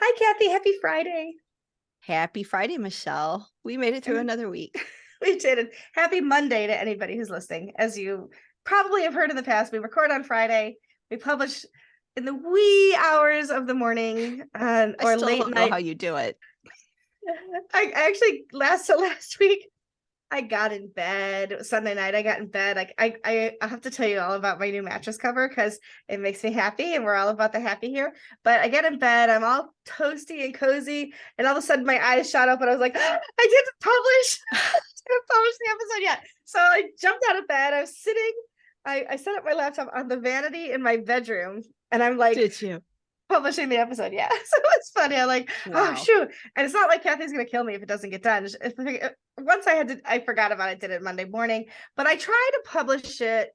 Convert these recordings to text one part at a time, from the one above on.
Hi, Kathy. Happy Friday. Happy Friday, Michelle. We made it through And another week. we did it. Happy Monday to anybody who's listening. As you probably have heard in the past, we record on Friday. We publish in the wee hours of the morning I or still late don't know how night. you do it. I actually last week I got in bed. It was Sunday night. I got in bed. I have to tell you all about my new mattress cover because it makes me happy, and we're all about the happy here. But I get in bed. I'm all toasty and cozy, and all of a sudden my eyes shot open. I was like, I didn't publish. Didn't publish the episode yet. So I jumped out of bed. I was sitting. I set up my laptop on the vanity in my bedroom, and I'm like, Did you? publishing the episode. Yeah. So it's funny. I'm like, oh Wow. shoot. And it's not like Kathy's gonna kill me if it doesn't get done. Once I forgot about it, did it Monday morning. But I try to publish it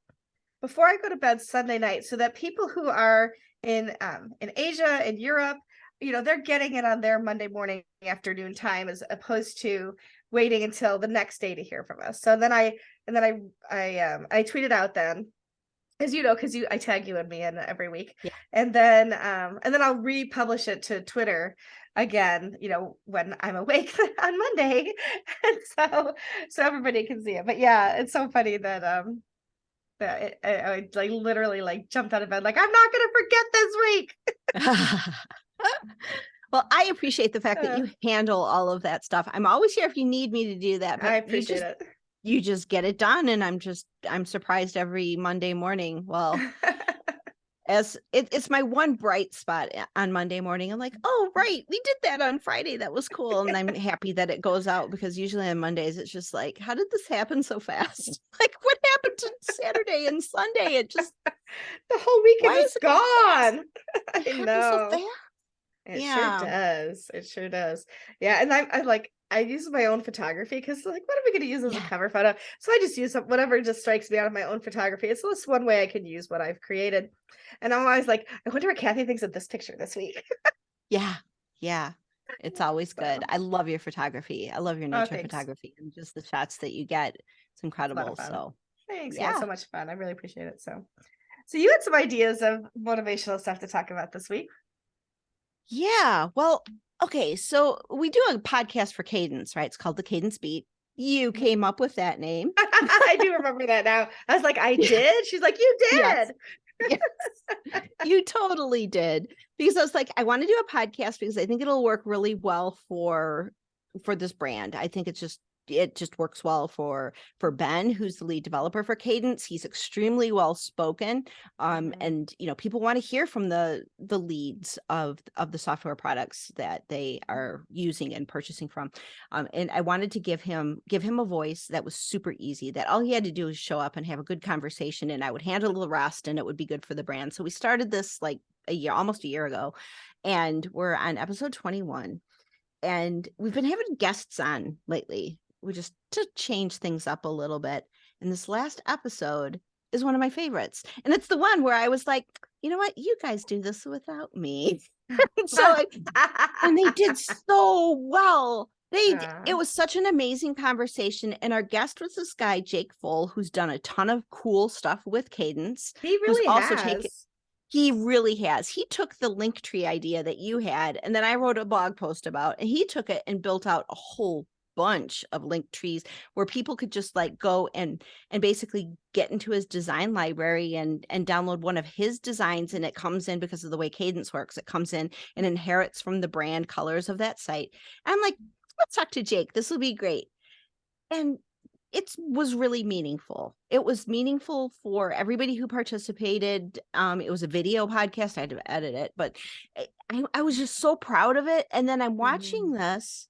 before I go to bed Sunday night so that people who are in Asia and Europe, they're getting it on their Monday morning afternoon time as opposed to waiting until the next day to hear from us. So then I tweeted out then, as you know, because I tag you and me in every week, Yeah. and then I'll republish it to Twitter again, when I'm awake on Monday, and so everybody can see it. But yeah, it's so funny that I like literally like jumped out of bed like I'm not gonna forget this week. Well, I appreciate the fact that Uh, you handle all of that stuff. I'm always here if you need me to do that, I but appreciate it. you just get it done, and I'm surprised every Monday morning. Well, it's my one bright spot on Monday morning. I'm like, oh right, we did that on Friday. That was cool, and I'm happy that it goes out because usually on Mondays it's just like, how did this happen so fast? Like, what happened to Saturday and Sunday? It just The whole weekend why is is it gone. it I happens so know. fast? It sure Yeah, does. It sure does. Yeah, and I like I use my own photography because like what are we going to use as a yeah. cover photo? So I just use whatever just strikes me out of my own photography. It's just one way I can use what I've created. And I'm always like, I wonder what Kathy thinks of this picture this week. Yeah. Yeah. It's always good. So, I love your photography. I love your oh, nature thanks. photography and just the shots that you get. It's It's a lot of incredible. fun. So, Thanks. Yeah, yeah. so much fun. I really appreciate it. So you had some ideas of motivational stuff to talk about this week. Yeah. Well, okay. So we do a podcast for Cadence, right? It's called the Cadence Beat. You came up with that name. I do remember that now. I was like, I did. She's like, you Yes. did. Yes. You totally did. Because I was like, I want to do a podcast because I think it'll work really well for this brand. I think it just works well for Ben, who's the lead developer for Cadence. He's extremely well spoken. And people want to hear from the leads of the software products that they are using and purchasing from. And I wanted to give him a voice that was super easy, that all he had to do was show up and have a good conversation, and I would handle the rest, and it would be good for the brand. So we started this like almost a year ago, and we're on episode 21. And we've been having guests on lately. We just to change things up a little bit. And this last episode is one of my favorites. And it's the one where I was like, you know what? You guys do this without me. And they did so well. It was such an amazing conversation. And our guest was this guy, Jake Full, who's done a ton of cool stuff with Cadence. He Who's really also has. he really has. He took the Linktree idea that you had, and then I wrote a blog post about, and he took it and built out a whole bunch of link trees where people could just like go and basically get into his design library and download one of his designs, and it comes in, because of the way Cadence works, it comes in and inherits from the brand colors of that site. And I'm like, let's talk to Jake. This will be great. And it was really meaningful. It was meaningful for everybody who participated. It was a video podcast. I had to edit it, but I was just so proud of it. And then I'm watching this,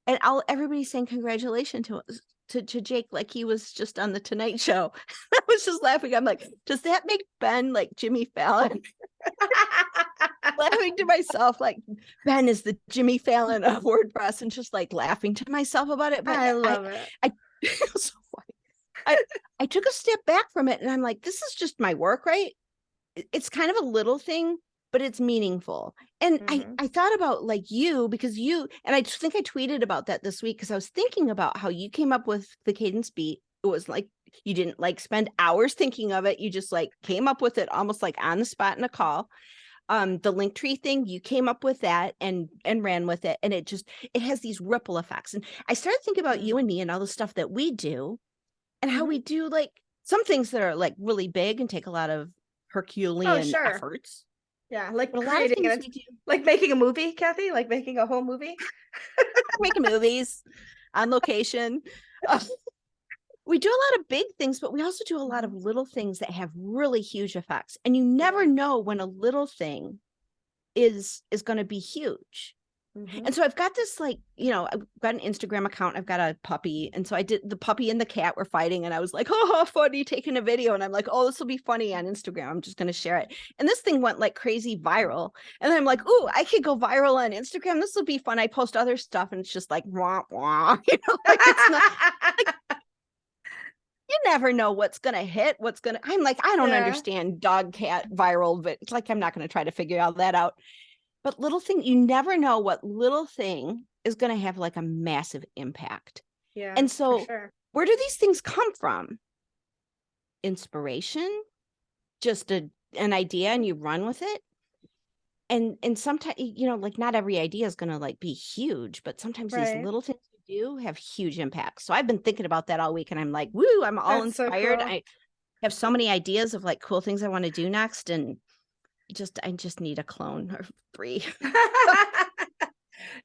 and everybody's saying congratulations to Jake, like he was just on the Tonight Show. I was just laughing. I'm like, does that make Ben like Jimmy Fallon? Laughing to myself, like Ben is the Jimmy Fallon of WordPress, and just like laughing to myself about it. But I love it. it was so funny. I took a step back from it, and I'm like, this is just my work, right? It's kind of a little thing, but it's meaningful. And I thought about like you, because and I think I tweeted about that this week, because I was thinking about how you came up with the Cadence Beat. It was like, you didn't like spend hours thinking of it. You just like came up with it almost like on the spot in a call. the Linktree thing, you came up with that and ran with it, and it has these ripple effects. And I started thinking about you and me and all the stuff that we do, and how we do like some things that are like really big and take a lot of Oh, Herculean sure. efforts, Yeah, like but a lot of creating things it, we do, like making a movie, Kathy, like making a whole movie. making movies on location. Uh, we do a lot of big things, but we also do a lot of little things that have really huge effects. And you never know when a little thing is going to be huge. Mm-hmm. And so I've got this, like, I've got an Instagram account. I've got a puppy. And so I did, the puppy and the cat were fighting. And I was like, oh, funny, taking a video. And I'm like, oh, this will be funny on Instagram. I'm just going to share it. And this thing went like crazy viral. And I'm like, ooh, I could go viral on Instagram. This will be fun. I post other stuff and it's just like, wah, wah. Like it's not, like, you never know what's going to hit, I'm like, I don't Yeah, understand dog, cat, viral, but it's like, I'm not going to try to figure all that out. But little thing, you never know what little thing is going to have like a massive impact. yeah, And for so, sure. where do these things come from? Inspiration, just an idea, and you run with it. And sometimes, like not every idea is going to like be huge, but sometimes these Right. little things you do have huge impacts. So I've been thinking about that all week, and I'm like, woo, I'm all That's so inspired. cool. I have so many ideas of like cool things I want to do next, and I just need a clone or 3.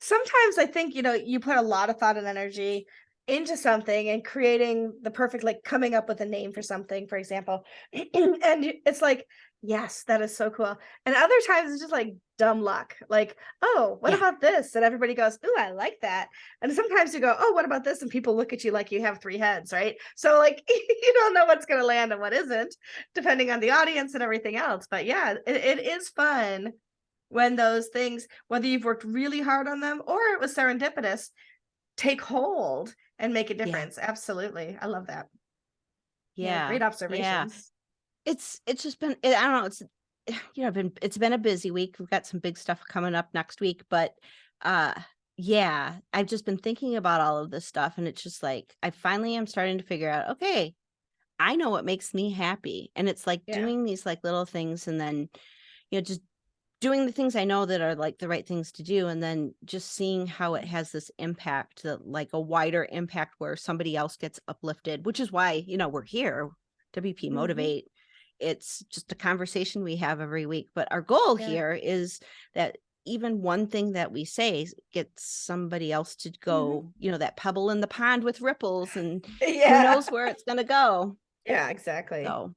Sometimes I think, you put a lot of thought and energy into something and creating the perfect, like coming up with a name for something, for example. And it's like, yes, that is so cool. And other times it's just like dumb luck. Like, oh, what Yeah. about this? And everybody goes, ooh, I like that. And sometimes you go, oh, what about this? And people look at you like you have 3 heads, right? So like you don't know what's going to land and what isn't, depending on the audience and everything else. But yeah, it is fun when those things, whether you've worked really hard on them or it was serendipitous, take hold and make a Yeah. difference. Absolutely. I love that. Yeah, Yeah. great Yeah. observations. It's just been, I don't know, it's been a busy week. We've got some big stuff coming up next week, but uh yeah, I've just been thinking about all of this stuff, and it's just like I finally am starting to figure out, okay, I know what makes me happy. And it's like Yeah. doing these like little things, and then just doing the things I know that are like the right things to do, and then just seeing how it has this impact, that like a wider impact where somebody else gets uplifted, which is why, we're here, WP Hmm. Motivate. It's just a conversation we have every week, but our goal Yeah. here is that even one thing that we say gets somebody else to Hmm. go, that pebble in the pond with ripples, and who Yeah. knows where it's going to go. Yeah, exactly. So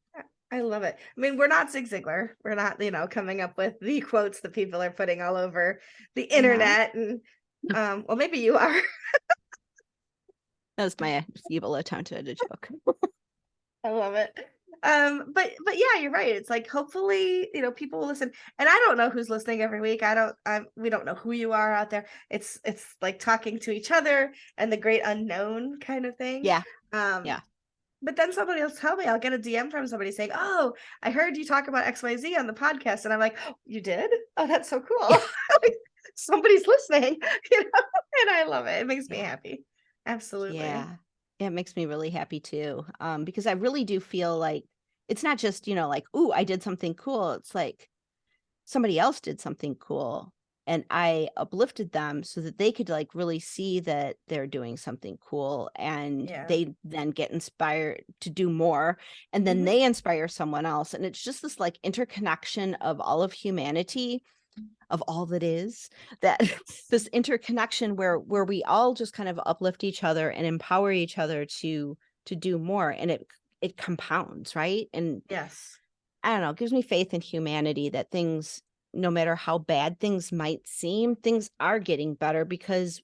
I love it. I mean, we're not Zig Ziglar. We're not, coming up with the quotes that people are putting all over the we're not. internet. And well, maybe you are. That was my feeble attempt at a joke. I love it. But yeah, you're right. It's like hopefully, people will listen. And I don't know who's listening every week. We don't know who you are out there. It's like talking to each other and the great unknown kind of thing. Yeah. Um, Yeah. but then somebody will tell me, I'll get a DM from somebody saying, oh, I heard you talk about XYZ on the podcast. And I'm like, oh, you did? Oh, that's so cool. Yeah. Like, somebody's listening, and I love it. It makes me Yeah. happy. Absolutely. Yeah. It makes me really happy too. Because I really do feel like it's not just, like, ooh, I did something cool. It's like somebody else did something cool, and I uplifted them so that they could like really see that they're doing something cool, and Yeah. they then get inspired to do more, and then Hmm. they inspire someone else. And it's just this like interconnection of all of humanity, of all that is, that this interconnection where we all just kind of uplift each other and empower each other to do more, and it compounds, right? And Yes. I don't know, it gives me faith in humanity that things, no matter how bad things might seem, things are getting better, because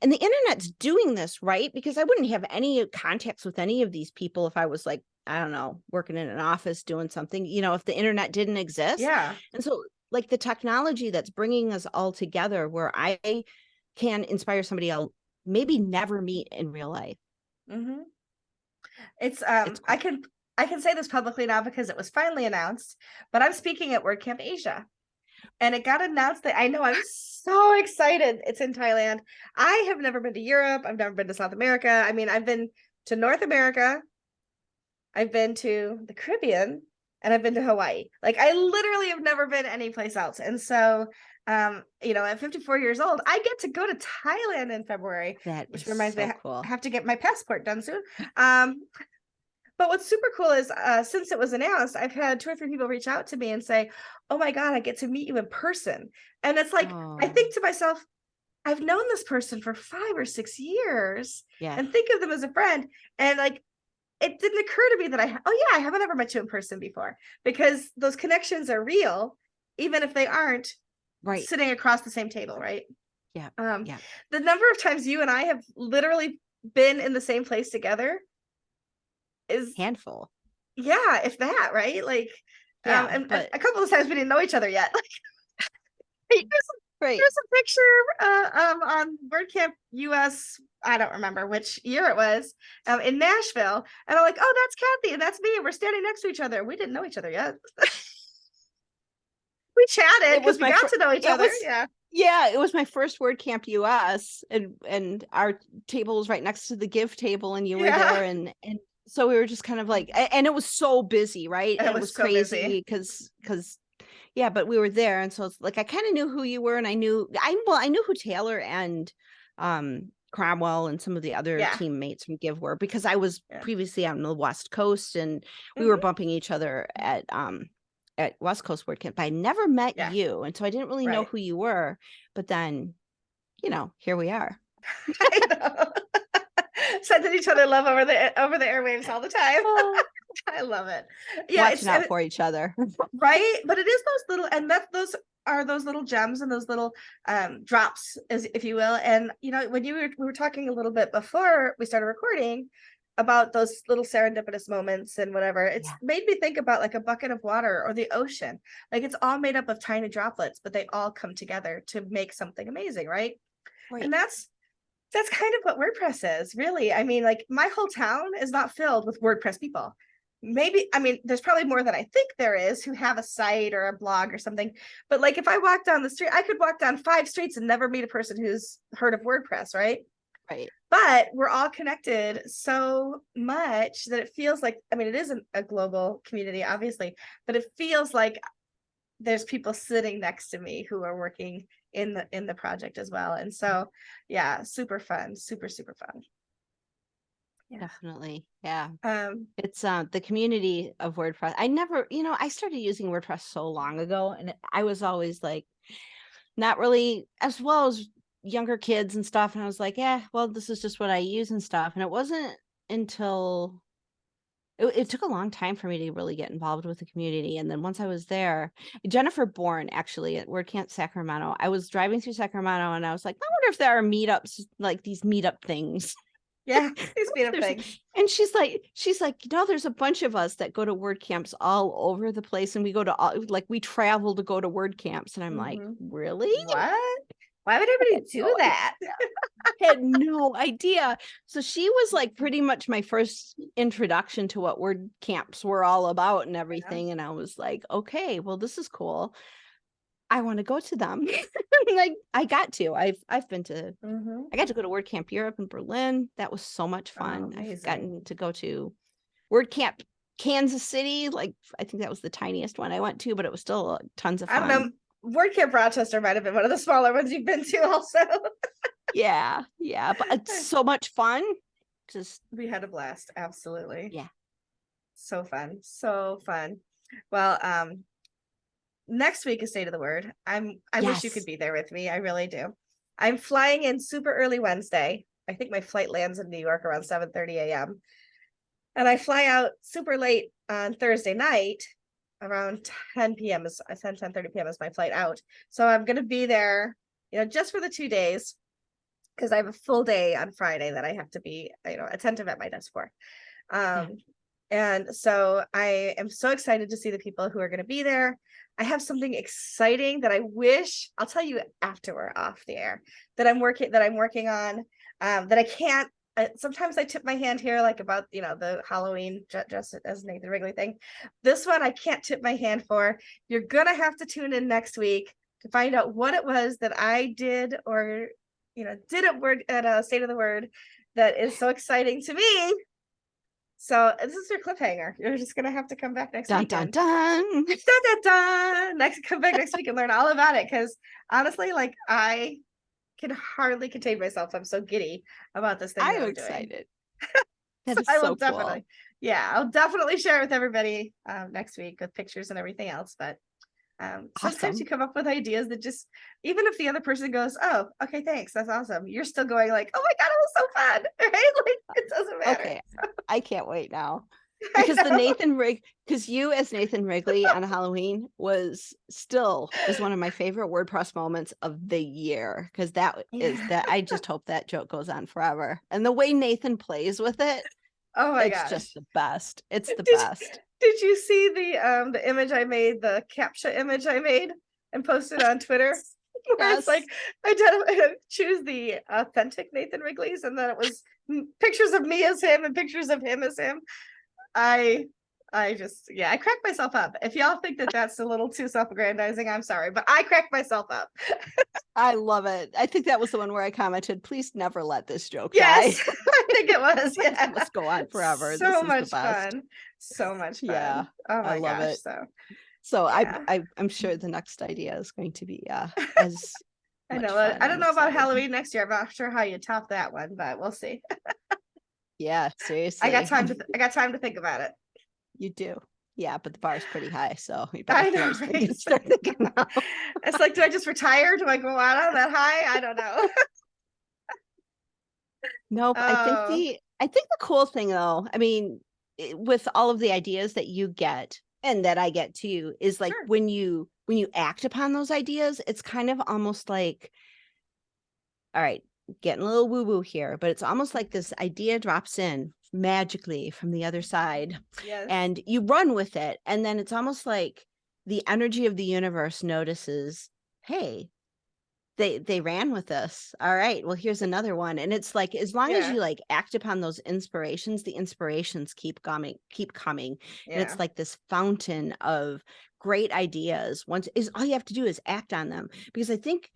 and the internet's doing this, right? Because I wouldn't have any contacts with any of these people if I was like, I don't know, working in an office doing something, if the internet didn't exist. Yeah. And so like the technology that's bringing us all together, where I can inspire somebody else maybe never meet in real life. Hmm. It's It's I cool. can I can say this publicly now because it was finally announced, but I'm speaking at WordCamp Asia. And it got announced that, I know, I'm so excited. It's in Thailand. I have never been to Europe. I've never been to South America. I mean, I've been to North America. I've been to the Caribbean. and I've been to Hawaii. Like I literally have never been anyplace else. And so at 54 years old, I get to go to Thailand in February, That which is reminds me so I cool. have to get my passport done soon. But what's super cool is since it was announced, I've had 2 or 3 people reach out to me and say, "Oh my God, I get to meet you in person." And it's like, I Oh, think to myself, I've known this person for 5 or 6 years yeah. and think of them as a friend. And like, it didn't occur to me that I haven't ever met you in person before, because those connections are real, even if they aren't Right. sitting across the same table, right? Yeah. Um, Yeah. the number of times you and I have literally been in the same place together is, Handful. yeah, if that, right? Like, Yeah. and But a couple of times we didn't know each other yet. Like, right. there's a picture on WordCamp US. I don't remember which year it was, in Nashville, and I'm like, "Oh, that's Kathy, and that's me, and we're standing next to each other." We didn't know each other yet. We chatted It because was we my got to know each it other. was Yeah, yeah, it was my first WordCamp US, and our table was right next to the give table, and you were yeah, there, and so we were just kind of like, and it was so busy, right? and And it it was was so busy. crazy because yeah, but we were there, and so it's like I kind of knew who you were, and I knew who Taylor and Cromwell and some of the other Yeah, teammates from Give were, because I was yeah. previously on the West Coast, and we were Hmm. bumping each other at West Coast WordCamp. But I never met Yeah, you, and so I didn't really know right. who you were. But then, here we are, I know. Sending each other love over the airwaves all the time. oh, I love it. Yeah, watching out for each other. right, but it is those little, and those are those little gems and those little drops, as if you will. And when we were talking a little bit before we started recording about those little serendipitous moments and whatever, it's Yeah, made me think about like a bucket of water or the ocean. Like it's all made up of tiny droplets, but they all come together to make something amazing, right? right. And that's kind of what WordPress is, really. I mean, like my whole town is not filled with WordPress people. Maybe, I mean, there's probably more than I think there is who have a site or a blog or something. But like if I walk down the street, I could walk down 5 streets and never meet a person who's heard of WordPress, right? Right. But we're all connected so much that it feels like, I mean, it isn't a global community, obviously, but it feels like there's people sitting next to me who are working in the project as well. And so yeah, super fun, super fun. Yeah. Definitely. Yeah. um It's the community of WordPress. I never, I started using WordPress so long ago, and I was always like not really, as well as younger kids and stuff, and I was like, yeah, well, this is just what I use and stuff. And it wasn't until it took a long time for me to really get involved with the community. And then once I was there, Jennifer Bourne, actually, at WordCamp Sacramento, I was driving through Sacramento, and I was like, I wonder if there are meetups, like these meetup things. yeah, these speed up There's, things. and she's like, there's a bunch of us that go to word camps all over the place, and we go to like we travel to go to word camps, and I'm like, Hmm. really? What? Why would I had everybody no do that? idea. Had no idea. So she was like pretty much my first introduction to what word camps were all about and Yeah. everything. And I was like, okay, well, this is cool. I want to go to them. Like I got to. I've been to Hmm. I got to go to WordCamp Europe in Berlin. That was so much Oh, fun. I've amazing. gotten to go to WordCamp Kansas City. Like I think that was the tiniest one I went to, but it was still tons of I don't know. fun. WordCamp Rochester might have been one of the smaller ones you've been to also. Yeah, yeah, but it's so much fun. Just We had a blast. Absolutely. yeah, So fun. So fun. Well, next week is State of the Word. I wish you could yes. be there with me. I really do. I'm flying in super early Wednesday. I think my flight lands in New York around 7:30 a.m. And I fly out super late on Thursday night, around 10 p.m. is 10:30 p.m. is my flight out. So I'm gonna be there, just for the 2 days, because I have a full day on Friday that I have to be, attentive at my desk for. Yeah. And so I am so excited to see the people who are going to be there. I have something exciting that I wish I'll tell you after we're off the air, that I'm working on, that I can't. Sometimes I tip my hand here, like about the Halloween dress as Nathan Wrigley thing. This one I can't tip my hand for. You're gonna have to tune in next week to find out what it was that I did, or did at State of the Word, that is so exciting to me. So this is your cliffhanger. You're just gonna have to come back next Dun week. dun dun. Dun, dun, dun. Come back next week and learn all about it. Because honestly, like I can hardly contain myself. I'm so giddy about this thing that I'm I'm doing. excited. So That is I will so definitely, cool. yeah, I'll definitely share it with everybody next week with pictures and everything else. But sometimes you Awesome. come up with ideas that just, even if the other person goes, "Oh, okay, thanks, that's awesome," you're still going like, "Oh my god, it was so fun," right? Like it doesn't matter. Okay. I can't wait now. I Because know. because you as Nathan Wrigley on Halloween is one of my favorite WordPress moments of the year. Because Yeah. I just hope that joke goes on forever. And the way Nathan plays with it, Oh my it's just gosh. the best. It's the Did best. did you see the image I made, the captcha image I made and posted on Twitter? Where it's like Yes. choose the authentic Nathan Wrigley's, and then it was pictures of me as him and pictures of him as him. I I just, yeah, I cracked myself up. If y'all think that that's a little too self-aggrandizing, I'm sorry, but I cracked myself up. I love it. I think that was the one where I commented, please never let this joke die. Yes, I think it was. This Yeah. must go on forever. This So is the much best. fun. So much Yeah. fun. Oh I my love gosh. it. So So yeah. I'm sure the next idea is going to be as I much know. fun. I I'm don't know about excited. Halloween next year. I'm not sure how you top that one, but we'll see. Yeah, seriously. I got time to think about it. You do. Yeah, but the bar's pretty high, so you I better know, right? start thinking now. It's like, do I just retire? Do I go out on that high? I don't know. Nope. Oh, I think the cool thing though, I mean, with all of the ideas that you get and that I get too, is like sure. when you act upon those ideas, it's kind of almost like, all right, getting a little woo-woo here, but it's almost like this idea drops in magically from the other side Yes. and you run with it. And then it's almost like the energy of the universe notices, hey, they ran with this. All right, well, here's another one. And it's like, as long as Yeah. you like act upon those inspirations, the inspirations keep coming. And Yeah. it's like this fountain of great ideas. Once is all you have to do is act on them. Because I think,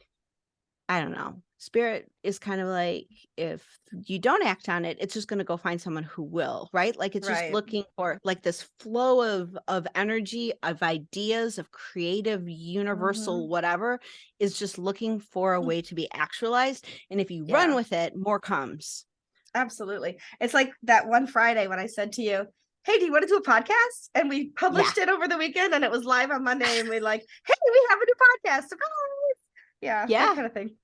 I don't know, spirit is kind of like, if you don't act on it, it's just going to go find someone who will, right? Like it's just Right. looking for like this flow of energy, of ideas, of creative, universal, Hmm. whatever, is just looking for a way to be actualized. And if you run Yeah. with it, more comes. Absolutely. It's like that one Friday when I said to you, "Hey, do you want to do a podcast?" And we Yeah. published it over the weekend and it was live on Monday and we like, "Hey, we have a new podcast." Surprise. Yeah, that Yeah. kind of thing.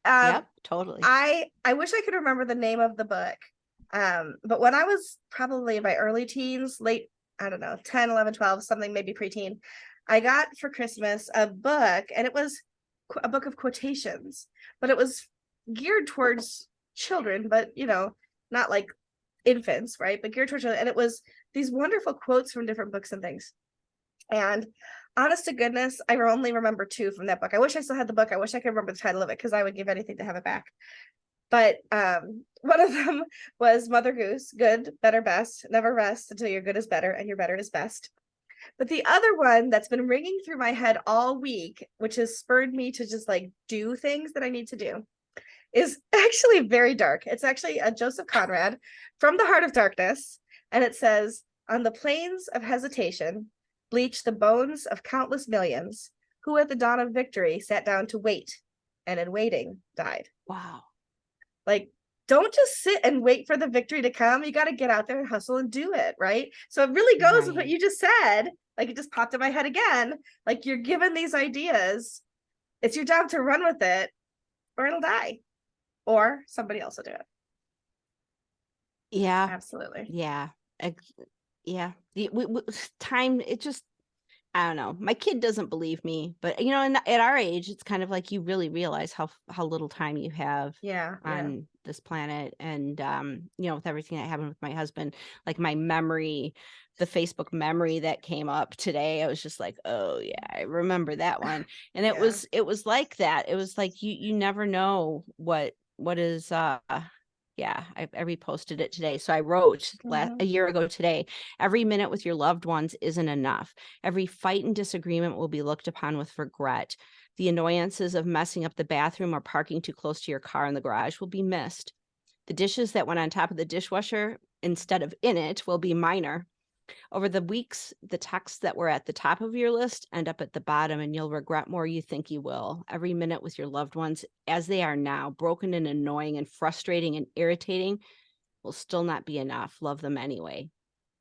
Um, Yep. Totally. I wish I could remember the name of the book. But when I was probably in my early teens, late, I don't know, 10, 11, 12, something maybe preteen, I got for Christmas a book and it was a book of quotations, but it was geared towards children, but not like infants, right? But geared towards children. And it was these wonderful quotes from different books and things. And honest to goodness, I only remember two from that book. I wish I still had the book. I wish I could remember the title of it because I would give anything to have it back. But one of them was Mother Goose, good, better, best, never rest until your good is better and your better is best. But the other one that's been ringing through my head all week, which has spurred me to just like do things that I need to do, is actually very dark. It's actually a Joseph Conrad from the Heart of Darkness. And it says, "On the plains of hesitation, bleach the bones of countless millions who at the dawn of victory sat down to wait and in waiting died." Wow. Like, don't just sit and wait for the victory to come. You got to get out there and hustle and do it. Right. So it really goes with what Right. you just said. Like, it just popped in my head again. Like, you're given these ideas, it's your job to run with it or it'll die, or somebody else will do it. Yeah. Absolutely. Yeah. Yeah. Time, it just, I don't know. My kid doesn't believe me, but at our age, it's kind of like you really realize how little time you have Yeah. Yeah. on this planet. And with everything that happened with my husband, like my memory, the Facebook memory that came up today, I was just like, oh yeah, I remember that one. And Yeah. it was like that. It was like you never know what is yeah, I reposted it today. So I wrote a Mhm. year ago today, every minute with your loved ones isn't enough. Every fight and disagreement will be looked upon with regret. The annoyances of messing up the bathroom or parking too close to your car in the garage will be missed. The dishes that went on top of the dishwasher instead of in it will be minor. Over the weeks, the texts that were at the top of your list end up at the bottom, and you'll regret more you think you will. Every minute with your loved ones, as they are now, broken and annoying and frustrating and irritating, will still not be enough. Love them anyway.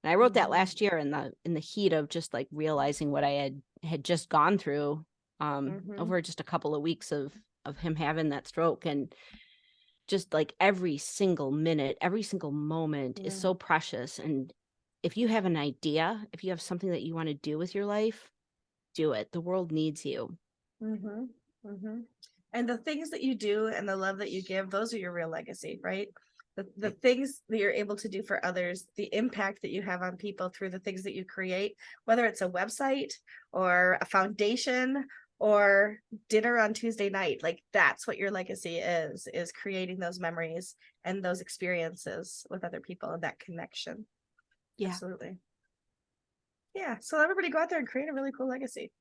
And I wrote that Mhm. last year in the heat of just like realizing what I had just gone through Mhm. over just a couple of weeks of him having that stroke. And just like every single minute, every single moment is Yeah. so precious. And if you have an idea, if you have something that you want to do with your life, do it. The world needs you. Mhm. Mhm. And the things that you do and the love that you give, those are your real legacy, right? The things that you're able to do for others, the impact that you have on people through the things that you create, whether it's a website or a foundation or dinner on Tuesday night, like that's what your legacy is creating those memories and those experiences with other people and that connection. Yeah. Absolutely. Yeah. So everybody go out there and create a really cool legacy.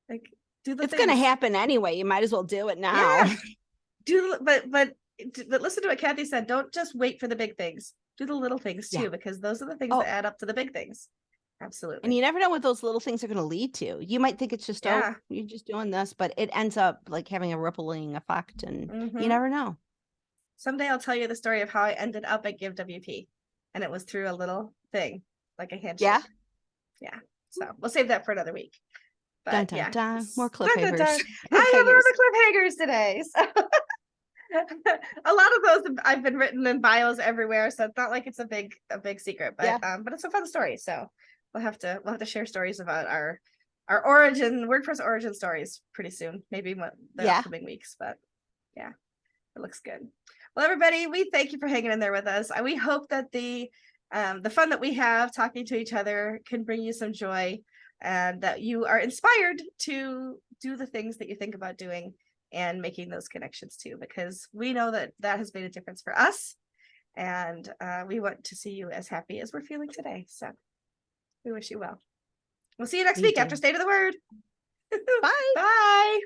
Like do the It's going to things. happen anyway. You might as well do it now. Yeah. Do but listen to what Kathy said. Don't just wait for the big things. Do the little things Yeah. too, because those are the things that Oh, add up to the big things. and Absolutely. you never know what those little things are going to lead to. You might think it's just, oh, Yeah. you're just doing this, but it ends up like having a rippling effect, and you Hmm. never know. Someday I'll tell you the story of how I ended up at Give WP, and it was through a little thing, like a Yeah. handshake. Yeah. So we'll save that for another week. Dun, But dun, yeah, dun. More dun, dun, cliffhangers. dun. I have all Cliffhangers. the cliffhangers today. So a lot of those I've been written in bios everywhere, so it's not like it's a big secret, Yeah. but it's a fun story. So we'll have to share stories about our origin WordPress origin stories pretty soon, maybe the Yeah. upcoming weeks. But yeah, it looks good. Well, everybody, we thank you for hanging in there with us. And we hope that the fun that we have talking to each other can bring you some joy and that you are inspired to do the things that you think about doing and making those connections too, because we know that that has made a difference for us. And we want to see you as happy as we're feeling today. So we wish you well. We'll see you next We week after do. State of the Word. Bye. Bye.